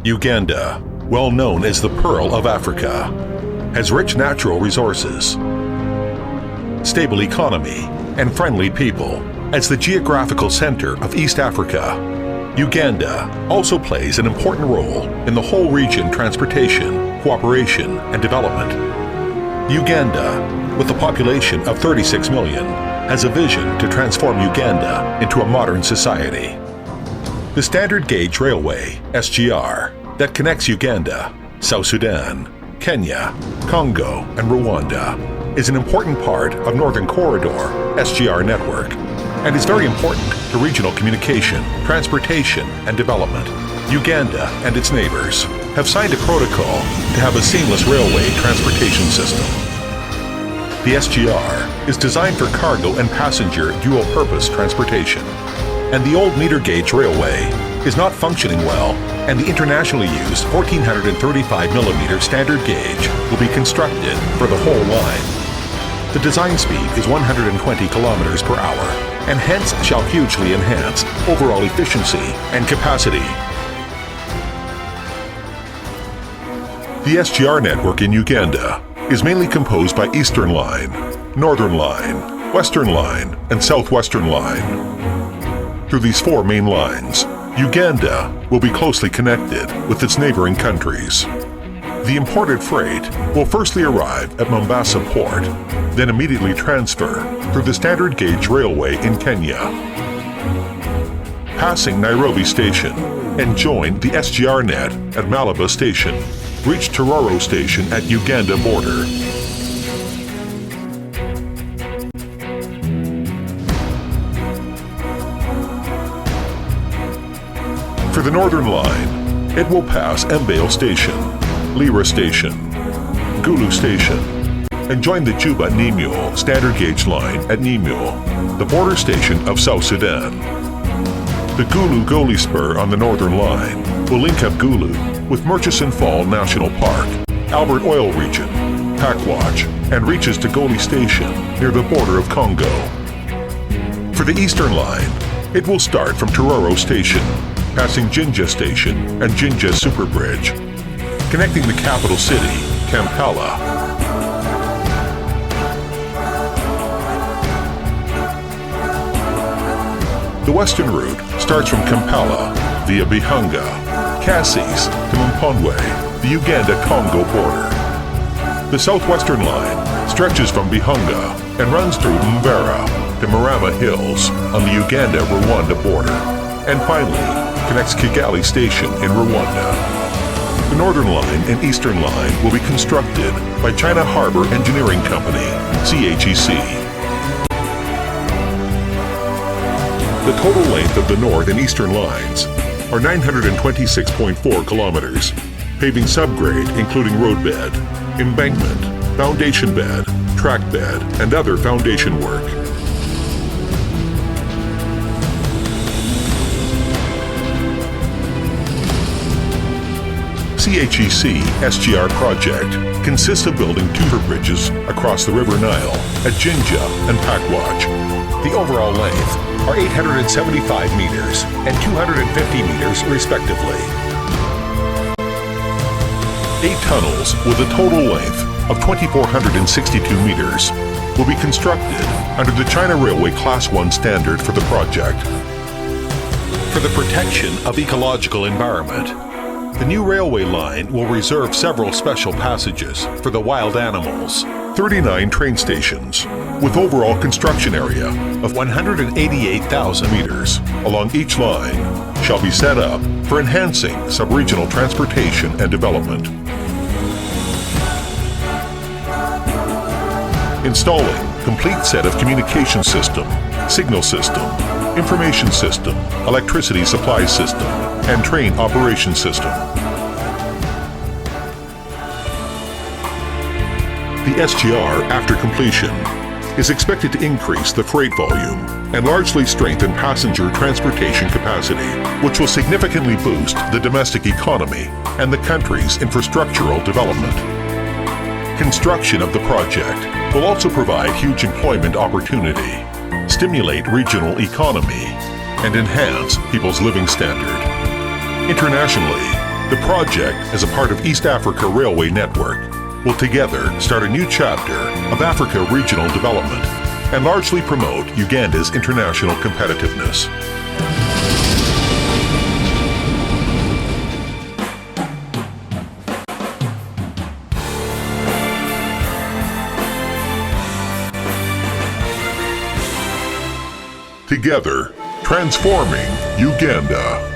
Uganda, well known as the Pearl of Africa, has rich natural resources, stable economy, and friendly people. As the geographical center of East Africa, Uganda also plays an important role in the whole region transportation, cooperation, and development. Uganda, with a population of 36 million, has a vision to transform Uganda into a modern society. The Standard Gauge Railway, SGR, that connects Uganda, South Sudan, Kenya, Congo, and Rwanda is an important part of Northern Corridor SGR network and is very important to regional communication, transportation, and development. Uganda and its neighbors have signed a protocol to have a seamless railway transportation system. The SGR is designed for cargo and passenger dual-purpose transportation, and the old meter gauge railway is not functioning well, and the internationally used 1435mm standard gauge will be constructed for the whole line. The design speed is 120 kilometers per hour, and hence shall hugely enhance overall efficiency and capacity. The SGR network in Uganda is mainly composed by Eastern Line, Northern Line, Western Line, and Southwestern Line. Through these four main lines, Uganda will be closely connected with its neighboring countries. The imported freight will firstly arrive at Mombasa Port, then immediately transfer through the Standard Gauge Railway in Kenya, passing Nairobi Station, and join the SGR net at Malaba Station, reach Tororo Station at Uganda border. For the Northern Line, it will pass Mbale Station, Lira Station, Gulu Station, and join the Juba-Nimule Standard Gauge Line at Nimule, the border station of South Sudan. The Gulu-Goli Spur on the Northern Line will link up Gulu with Murchison Fall National Park, Albert Oil Region, Pakwach, and reaches to Goli Station near the border of Congo. For the Eastern Line, it will start from Tororo Station, passing Jinja Station and Jinja Super Bridge, connecting the capital city, Kampala. The western route starts from Kampala via Bihanga, Cassis to Mpondwe, the Uganda-Congo border. The southwestern line stretches from Bihanga and runs through Mvera to Marama Hills on the Uganda-Rwanda border, and finally connects Kigali Station in Rwanda. The Northern Line and Eastern Line will be constructed by China Harbour Engineering Company, CHEC. The total length of the North and Eastern Lines are 926.4 kilometers, paving subgrade including roadbed, embankment, foundation bed, track bed, and other foundation work. CHEC SGR project consists of building two bridges across the River Nile at Jinja and Pakwach. The overall length are 875 meters and 250 meters respectively. 8 tunnels with a total length of 2,462 meters will be constructed under the China Railway Class 1 standard for the project. For the protection of ecological environment, the new railway line will reserve several special passages for the wild animals. 39 train stations with overall construction area of 188,000 meters along each line shall be set up for enhancing sub-regional transportation and development. Installing complete set of communication system, signal system, information system, electricity supply system, and train operation system. The SGR, after completion, is expected to increase the freight volume and largely strengthen passenger transportation capacity, which will significantly boost the domestic economy and the country's infrastructural development. Construction of the project will also provide huge employment opportunity, stimulate regional economy, and enhance people's living standard. Internationally, The project, as a part of East Africa Railway Network, will together start a new chapter of Africa regional development and largely promote Uganda's international competitiveness. Together, transforming Uganda.